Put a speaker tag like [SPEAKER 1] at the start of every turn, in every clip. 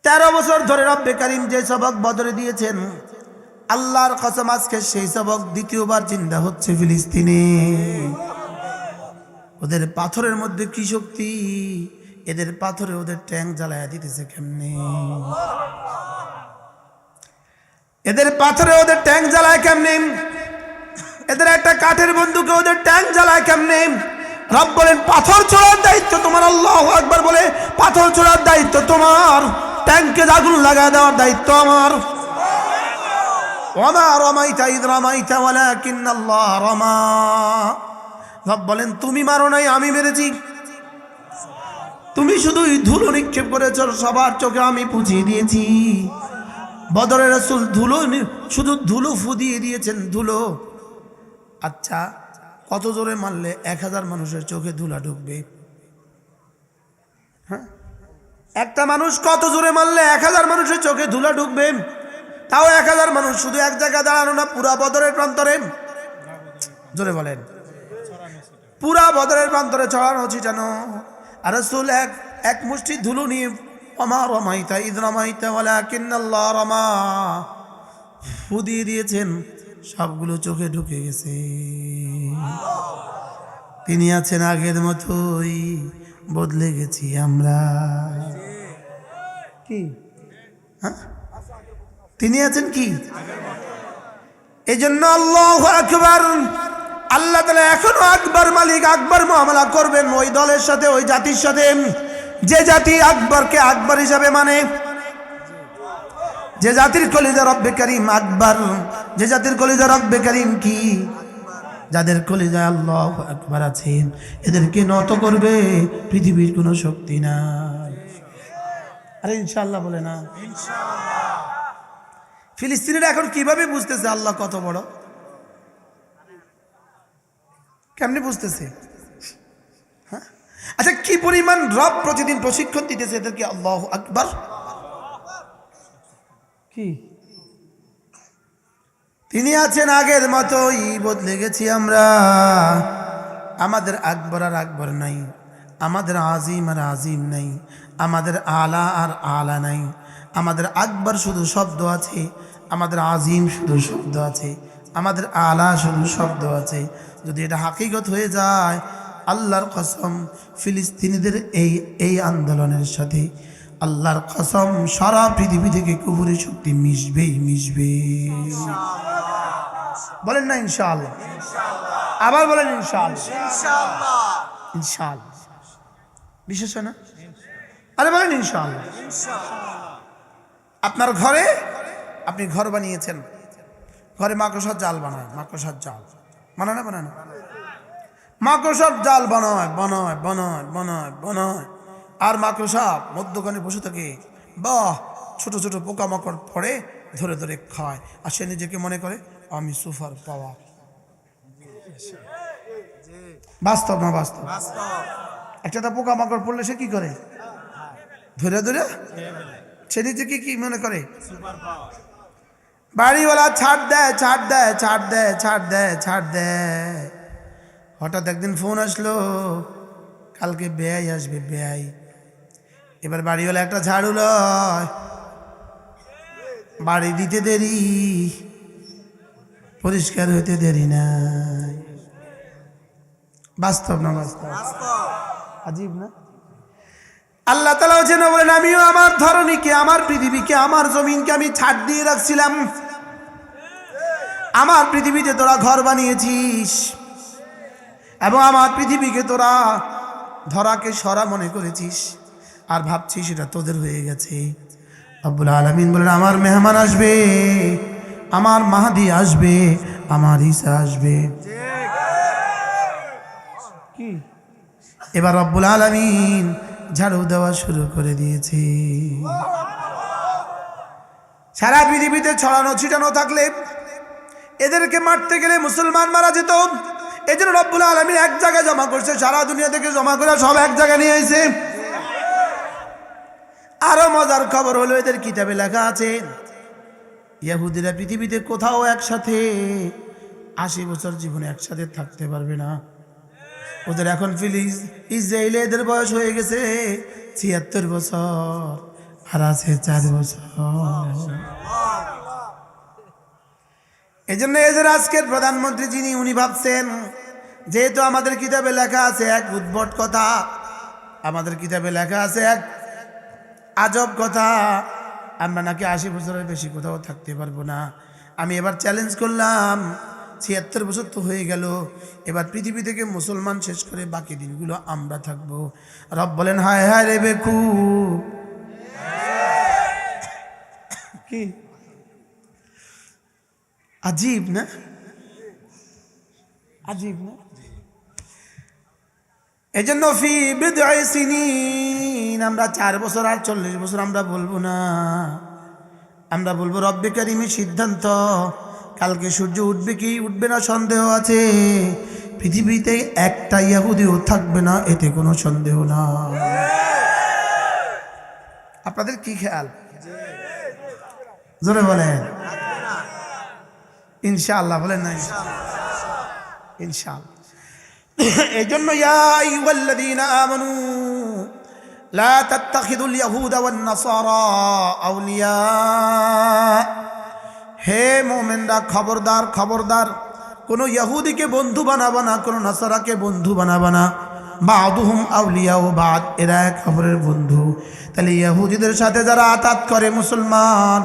[SPEAKER 1] 13 বছর ধরে রব্বে কারীম যে সবক বদরে দিয়েছেন, আল্লাহর কসম আজকে সেই সবক দ্বিতীয়বার জিন্দা হচ্ছে ফিলিস্তিনে। ওদের পাথরের মধ্যে কি শক্তি, এদের পাথরে ওদের ট্যাঙ্ক জ্বালায়া দিতেছে কেমনে, এদের পাথরে ওদের ট্যাঙ্ক জ্বালায় কেমনে, এদের একটা কাঠের বন্দুকে ওদের ট্যাঙ্ক জ্বালায় কেমনে। রব বলেন পাথর ছোড়ার দায়িত্ব তোমার, আল্লাহু আকবার বলে পাথর ছোড়ার দায়িত্ব তোমার, ট্যাঙ্কে আগুন লাগা দেওয়ার দায়িত্ব আমার। ওয়া মা রামাইতা ইয রামাইতা ওয়ালাকিন্নাল্লাহ রামা। রব বলেন তুমি মারো নাই, আমি মেরেছি। তুমি শুধুই ধুলো নিক্ষেপ করেছ, সবার চোখে আমি পুঁছিয়ে দিয়েছি। বদরের রাসূল ধুলো, শুধু ধুলো ফুদিয়ে দিয়েছেন, ধুলো। আচ্ছা কত জোরে মারলে 1000 মানুষের চোখে ধুলা ঢুকবে? হ্যাঁ, একটা মানুষ কত জোরে মারলে 1000 মানুষের চোখে ধুলা ঢুকবে? তাও 1000 মানুষ শুধু এক জায়গায় দাঁড়ানো না, পুরা বদরের প্রান্তরে, জোরে বলেন, পুরা বদরের প্রান্তরে ছড়ানো ছিটানো। আর রাসূল এক মুষ্টি ধুলো নিয়ে ওমা রামাইতা ইয রামাইতা ওয়ালাকিন্নাল্লাহ রামা ফু দিয়ে দিয়েছেন, সবগুলো চোখে ঢুকে গেছে। তিনি আছেন আগের মতোই, বদলে গেছি আমরা। কি হ্যাঁ, তিনি আছেন কি এই জন্য আল্লাহু আকবার। আল্লাহ তাআলা এখনো আকবর মালিক, আকবর মুআমালা করবেন ওই দলের সাথে, ওই জাতির সাথে যে জাতি আকবরকে আকবর হিসাবে মানে, যে জাতির কলিজা রব্বে কারীম আকবর, যে জাতির কলিজা রব্বে কারীম কি, যাদের কলিজায় আল্লাহু আকবার আছেন, এদেরকে নত করবে পৃথিবীর কোনো শক্তি নাই। আরে ইনশাআল্লাহ বলে না, ইনশাআল্লাহ। ফিলিস্তিনিরা এখন কিভাবে বুঝতেছে আল্লাহ কত বড়? কেমনে বুঝতেছে? হ্যাঁ, আচ্ছা কি পরিমাণ রব প্রতিদিন প্রশিক্ষণ দিতেছে এদেরকে আল্লাহু আকবার। কি তিনি আছেন আগের মতোই, বদলে গেছি আমরা। আমাদের আকবর আর আকবর নাই, আমাদের আজিম আর আজিম নাই, আমাদের আলা আর আলা নাই। আমাদের আকবর শুধু শব্দ আছে, আমাদের আজিম শুধু শব্দ আছে, আমাদের আলা শুধু শব্দ আছে। যদি এটা হাকিকত হয়ে যায়, আল্লাহর কসম ফিলিস্তিনিদের এই আন্দোলনের সাথে আল্লাহর কসম সারা পৃথিবী থেকে কুফরি শক্তি মিশবেই মিশবে। বলেন না ইনশাআল্লাহ, আবার বলেন ইনশাআল্লাহ, ইনশাআল্লাহ। বিশেষ না, আরে বলেন ইনশাআল্লাহ। আপনার ঘরে আপনি ঘর বানিয়েছেন, ঘরে মাকড়সার জাল বানায়, মাকড়সার জাল বানায় না, বানায় না, মাকড়সার জাল বানায় বানায় বানায় বানায় বানায়, আর মাকড়সা মধ্যখানে বসে থাকে, বাহ ছোট ছোট পোকামাকড় পড়ে ধরে ধরে খায়, আর সে নিজেকে মনে করে আমি সুপার পাওয়ার। বাস্তব না বাস্তব? একটা পোকামাকড় পড়লে সে কি করে? ধরে ধরে সে নিজেকে কি মনে করে? বাড়িওয়ালা ছাড় দেয়, ছাড় দেয়, ছাড় দেয়, ছাড় দেয়, ছাড় দেয়। হঠাৎ একদিন ফোন আসলো, কালকে বেয়াই আসবে, বেয়াই। এবার বাড়িওয়ালা একটা ঝাড়ু লয়, বাড়ি দিতে দেরি, পরিষ্কার হইতে দেরি নাই। বাস্তব না বাস্তব? আজীব না? আল্লাহ তাআলা যেন বলেন আমিও আমার ধরনীকে, আমার পৃথিবীকে, আমার জমিনকে আমি ছাড় দিয়ে রাখছিলাম। আমার পৃথিবীতে তোরা ঘর বানিয়েছিস এবং আমার পৃথিবীকে তোরা ধরাকে সরা মনে করেছিস আর ভাবছিস এটা তোদের হয়ে গেছে। রব্বুল আলামিন বলেন আমার মেহমান আসবে, আমার মাহদি আসবে, আমার ঈসা আসবে। কি এবার রব্বুল আলামিন ঝাড়ু দেওয়া শুরু করে দিয়েছে। সারা পৃথিবীতে ছড়ানো ছিটানো থাকলে এদেরকে মারতে গেলে মুসলমান মারা যেত। এই জন্য রব্বুল আলামিন এক জায়গায় জমা করছে, সারা দুনিয়া থেকে জমা করে সব এক জায়গায় নিয়ে আইছে। আরো মজার খবর হলো এদের কিতাবে লেখা আছে ইহুদিরা পৃথিবীতে কোথাও একসাথে 80 বছর জীবনে একসাথে থাকতে পারবে না। ওদের এখন ইসরায়েলে এদের বয়স হয়ে গেছে 76 বছর, আর আছে 4 বছর। এই জন্য এই যে আজকের প্রধানমন্ত্রী যিনি, উনি ভাবছেন যেহেতু আমাদের কিতাবে লেখা আছে এক উদ্ভট কথা, আমাদের কিতাবে লেখা আছে এক আজব কথা, আমরা নাকি 80 বছরের বেশি কোথাও থাকতে পারবো না। আমি এবার চ্যালেঞ্জ করলাম, 76 বছর তো হয়ে গেল, এবার পৃথিবী থেকে মুসলমান শেষ করে বাকি দিনগুলো আমরা থাকবো। রব বলেন হায় হায় রে বেকু, কি আজীব না, আজীব না। এই জন্য ফি বিদআই সিনিন, আমরা 4 বছর আর 40 বছর আমরা বলবো না, আমরা বলবো রব্বে কারিমের সিদ্ধান্ত, কালকে সূর্য উঠবে কি উঠবে না সন্দেহ আছে, পৃথিবীতে একটা ইহুদিও থাকবে না, এতে কোনো সন্দেহ না। আপনাদের কি খেয়াল? জোরে বলেন ইনশাআল্লাহ, বলেন না ইনশাআল্লাহ। এই জন্য ইয়া আইয়ুহাল্লাযীনা আমানু লা তাত্তাখিযুল ইয়াহুদা ওয়ান নাসারা আউলিয়া, হে মুমিনরা খবরদার খবরদার, কোনো ইহুদিকে বন্ধু বানাবা না, কোনো নাসারাকে বন্ধু বানাবা না। বাদুহুম আউলিয়া ও বাদ, এরা এক অপরের বন্ধু। তাহলে ইহুদিদের সাথে যারা আতাত করে মুসলমান,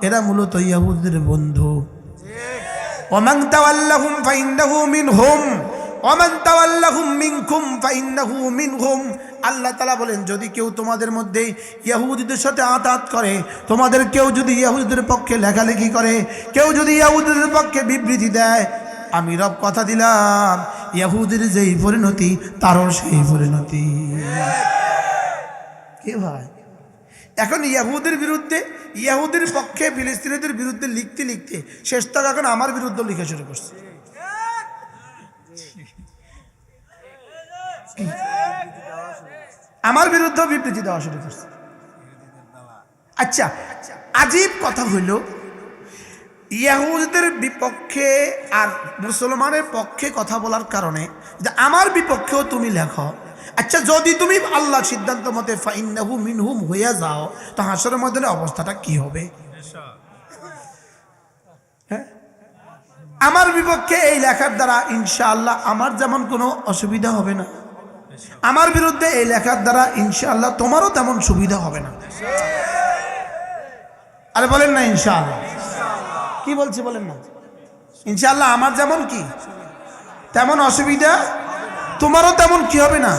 [SPEAKER 1] এরা মূলত ইহুদিদের বন্ধু। ওমান তাওয়াল্লাহুম ফাইন্নাহু মিনহুম ওমান তাওয়াল্লাহুম মিনকুম ফাইন্নাহু মিনহুম। আল্লাহ তাআলা বলেন, যদি কেউ তোমাদের মধ্যে ইহুদিদের সাথে আতাত করে, তোমাদের কেউ যদি ইহুদিদের পক্ষে লেখালেখি করে, কেউ যদি ইহুদিদের পক্ষে বিবৃতি দেয়, আমি রব কথা দিলাম, ইহুদির যেই পরিণতি তারও সেই পরিণতি। কি ভাই, এখন ইহুদির বিরুদ্ধে, ইহুদির পক্ষে ফিলিস্তিনিদের বিরুদ্ধে লিখতে লিখতে শেষ তক এখন আমার বিরুদ্ধে লিখা শুরু করছে। আমার বিরুদ্ধে বিবৃতি দেওয়া শুরু করছে। আচ্ছা, আজীব কথা হইল, ইহুদিদের বিপক্ষে আর মুসলমানের পক্ষে কথা বলার কারণে যে আমার বিপক্ষেও তুমি লেখো। আচ্ছা, যদি তুমি আল্লাহ সিদ্ধান্ত মতে ফাইন্নাহু মিনহুম হইয়া যাও, তো হাসরের ময়দানে অবস্থাটা কি হবে? হ্যাঁ, আমার বিপক্ষে এই লেখার দ্বারা ইনশাআল্লাহ আমার যেমন কোনো অসুবিধা হবে না, আমার বিরুদ্ধে এই লেখার দ্বারা ইনশাআল্লাহ তোমারও তেমন সুবিধা হবে না। আরে বলেন না ইনশাআল্লাহ। কি বলছে বলেন না ইনশাআল্লাহ, আমার যেমন কি তেমন অসুবিধা, তোমারও তেমন কি হবে না।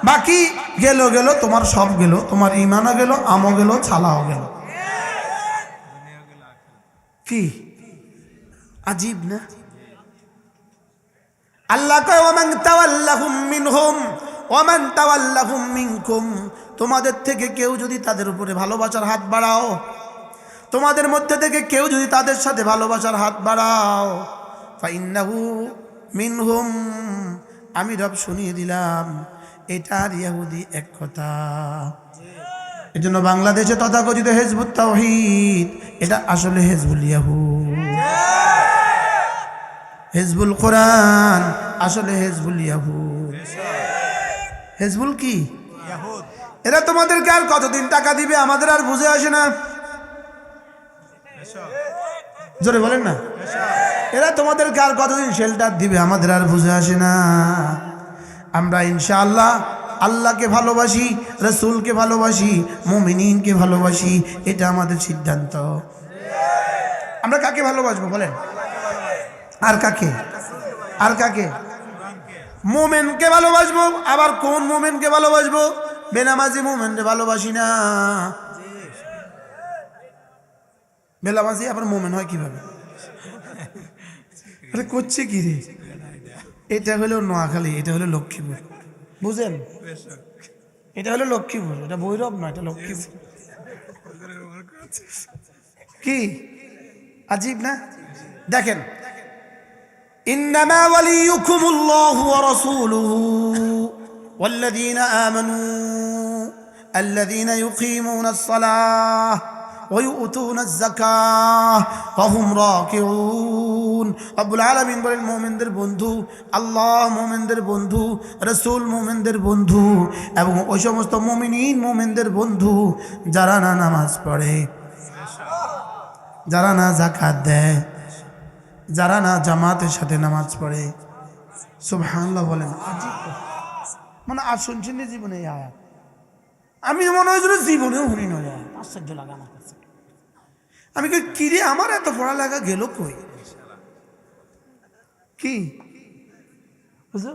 [SPEAKER 1] বাকি গেল গেল, তোমার সব গেল, তোমার ইমানও গেল, আমও গেল, ছালাও গেল। কি আজীব না? আল্লাহ কয় ওমান তাওয়াল্লাহুম মিনহুম ওমান তাওয়াল্লাহুম মিনকুম, তোমাদের থেকে কেউ যদি তাদের উপরে ভালোবাসার হাত বাড়াও, তোমাদের মধ্যে থেকে কেউ যদি তাদের সাথে ভালোবাসার হাত বাড়াও, ফাইন্নাহু মিনহুম, আমি রব শুনিয়ে দিলাম এটা আর ইহুদি এক কথা। এজন্য বাংলাদেশে তথাকথিত হিজবুত তাওহীদ, এটা আসলে হিজবুল ইয়াহুদ। হিজবুল কোরআন আসলে হিজবুল ইয়াহুদ। হিজবুল কি? এরা তোমাদেরকে আর কতদিন টাকা দিবে আমাদের আর বুঝে আসে না। জোরে বলেন না। এরা তোমাদেরকে আর কতদিন শেল্টার দিবে আমাদের আর বুঝে আসে না। আমরা ইনশাআল্লাহ আল্লাহকে ভালোবাসি, রাসূলকে ভালোবাসি, মুমিনিনকে ভালোবাসি, এটা আমাদের সিদ্ধান্ত। আমরা কাকে ভালোবাসবো বলেন? আর কাকে? আর কাকে? মুমিনকে ভালোবাসবো। আবার কোন মুমিনকে ভালোবাসবো? বেনামাজি মুমিনকে ভালোবাসি না। বেনামাজি আবার মুমিন হয় কিভাবে? আরে করছে কি রে? এটা হলো নোয়াখালী, এটা হলো লক্ষ্মীপুর, বুঝেন? এটা হলো লক্ষ্মীপুর, এটা ভৈরব না, এটা লক্ষ্মীপুর। কি আজীব না? দেখেন, ইন্নামা ওয়ালিয়ুকুমুল্লাহু ওয়া রাসূলুহু ওয়াল্লাযীনা আমানু আল্লাযীনা ইউকিমুনাস সালাহ ওয়া ইউতুনাজ যাকাহ ওয়া হুম রাকিউন। বোন। রব্বুল আলামিন বলেন মুমিনদের বন্ধু আল্লাহ, মুমিনদের বন্ধু রাসূল, মুমিনদের বন্ধু এবং ওই সমস্ত মুমিনদের বন্ধু যারা না নামাজ পড়ে, যারা না যাকাত দেয়, যারা না জামাতের সাথে নামাজ পড়ে। সুবহানাল্লাহ বলেন। মানে আর শুনছেন না জীবনে এই আয়াত, আমি মনে হয় জীবনেও শুনি না। আশ্চর্য লাগে আমার কাছে। আমি কিরে আমার এত পড়ালেখা গেল কই? কি বুঝলো?